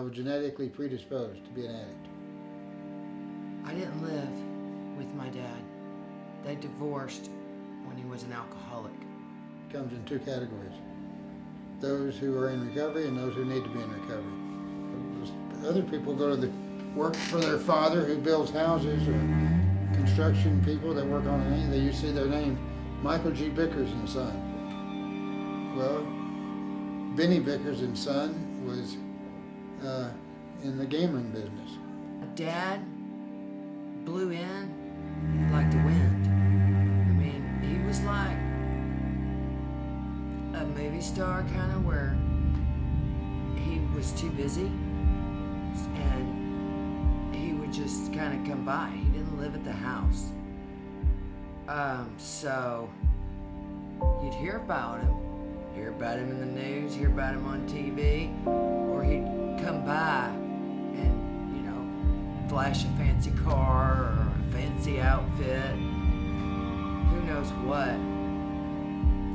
was genetically predisposed to be an addict. I didn't live with my dad. They divorced when he was an alcoholic. It comes in two categories. Those who are in recovery and those who need to be in recovery. Other people go to work for their father who builds houses, or construction people that work on land. You see their name, Michael G. Bickers and Son. Well, Benny Bickers and Son was in the gambling business. Dad blew in like the wind. I mean, he was like a movie star, kind of, where he was too busy and he would just kind of come by. He didn't live at the house. So you'd hear about him in the news, hear about him on TV, or he'd come by and, you know, flash a fancy car or a fancy outfit, who knows what.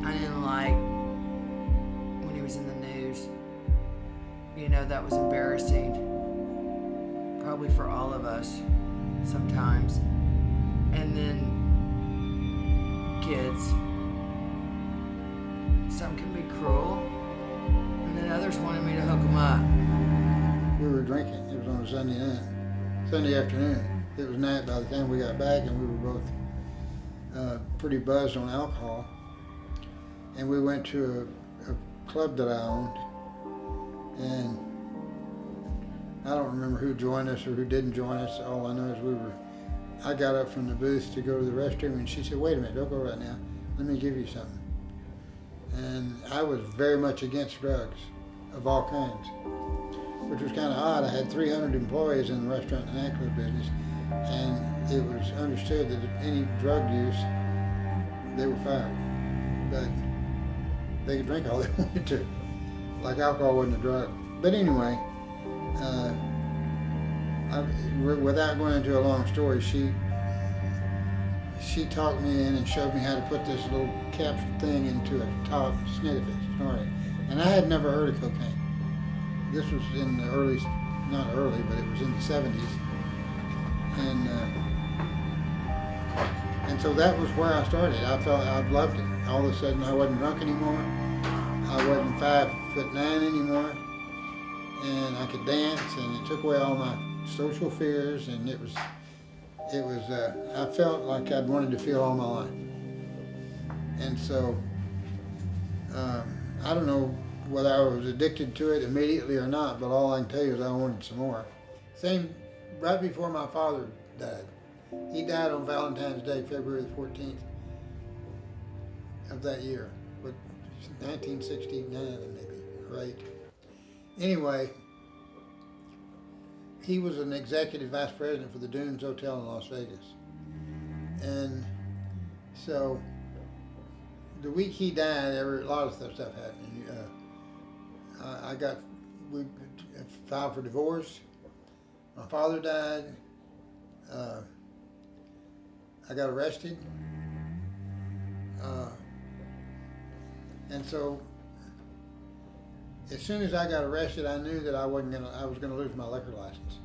I didn't like when he was in the news. You know, that was embarrassing, probably for all of us sometimes. And then kids, some can be cruel, and then others wanted me to hook them up. We were drinking. It was on a Sunday night, Sunday afternoon. It was night by the time we got back, and we were both pretty buzzed on alcohol. And we went to a club that I owned, and I don't remember who joined us or who didn't join us. All I know is I got up from the booth to go to the restroom, and she said, "Wait a minute, don't go right now. Let me give you something." And I was very much against drugs of all kinds, which was kind of odd. I had 300 employees in the restaurant and nightclub business, and it was understood that any drug use, they were fired. But they could drink all they wanted to. Like alcohol wasn't a drug. But anyway, without going into a long story, she talked me in and showed me how to put this little capsule thing into a top snitterfish, snorted. And I had never heard of cocaine. This was in the early, not early, but it was in the 70s. And so that was where I started. I felt I loved it. All of a sudden I wasn't drunk anymore. I wasn't 5'9" anymore. And I could dance, and it took away all my social fears, and it was I felt like I'd wanted to feel all my life. And so, I don't know whether I was addicted to it immediately or not, but all I can tell you is I wanted some more. Right before my father died. He died on Valentine's Day, February the 14th of that year, 1969 maybe, right? Anyway, he was an executive vice president for the Dunes Hotel in Las Vegas. And so the week he died, a lot of stuff happened. We filed for divorce. My father died. I got arrested. And so as soon as I got arrested, I knew that I was gonna lose my liquor license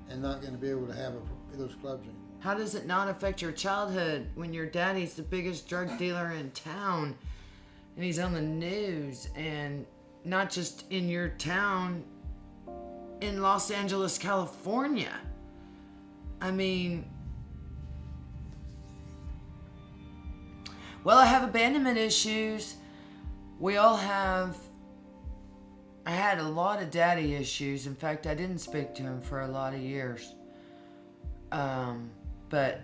and not gonna be able to have those clubs anymore. How does it not affect your childhood when your daddy's the biggest drug dealer in town and he's on the news, and not just in your town, in Los Angeles, California? I mean, well, I have abandonment issues. We all have. I had a lot of daddy issues. In fact, I didn't speak to him for a lot of years. But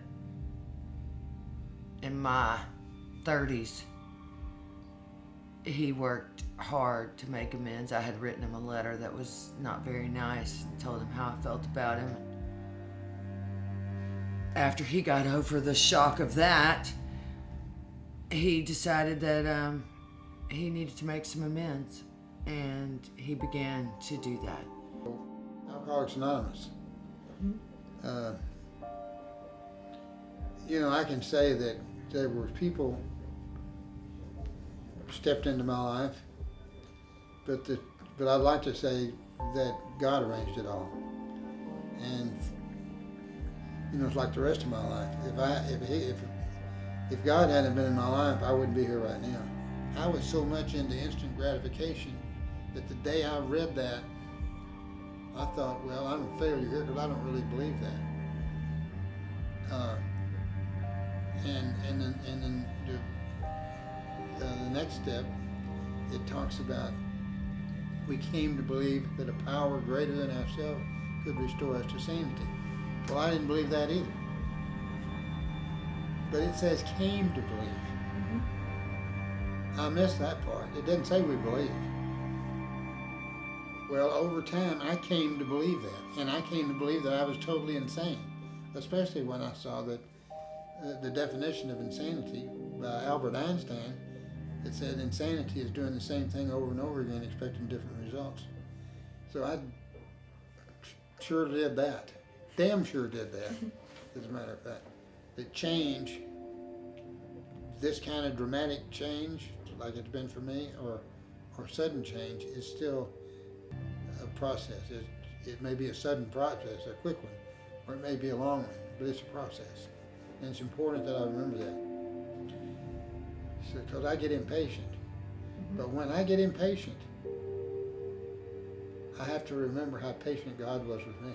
in my 30s, he worked hard to make amends. I had written him a letter that was not very nice and told him how I felt about him. After he got over the shock of that, he decided that he needed to make some amends. And he began to do that. Alcoholics Anonymous. I can say that there were people stepped into my life, but I'd like to say that God arranged it all. And it's like the rest of my life. If God hadn't been in my life, I wouldn't be here right now. I was so much into instant gratification that the day I read that, I thought, well, I'm a failure here because I don't really believe that. And then the next step, it talks about we came to believe that a power greater than ourselves could restore us to sanity. Well, I didn't believe that either. But it says came to believe. I missed that part. It doesn't say we believe. Well, over time, I came to believe that. And I came to believe that I was totally insane. Especially when I saw that the definition of insanity by Albert Einstein, it said insanity is doing the same thing over and over again, expecting different results. So I sure did that. Damn sure did that, as a matter of fact. That change, this kind of dramatic change, like it's been for me, or sudden change, is still a process. It may be a sudden process, a quick one, or it may be a long one, but it's a process. And it's important that I remember that. Because I get impatient. But when I get impatient, I have to remember how patient God was with me.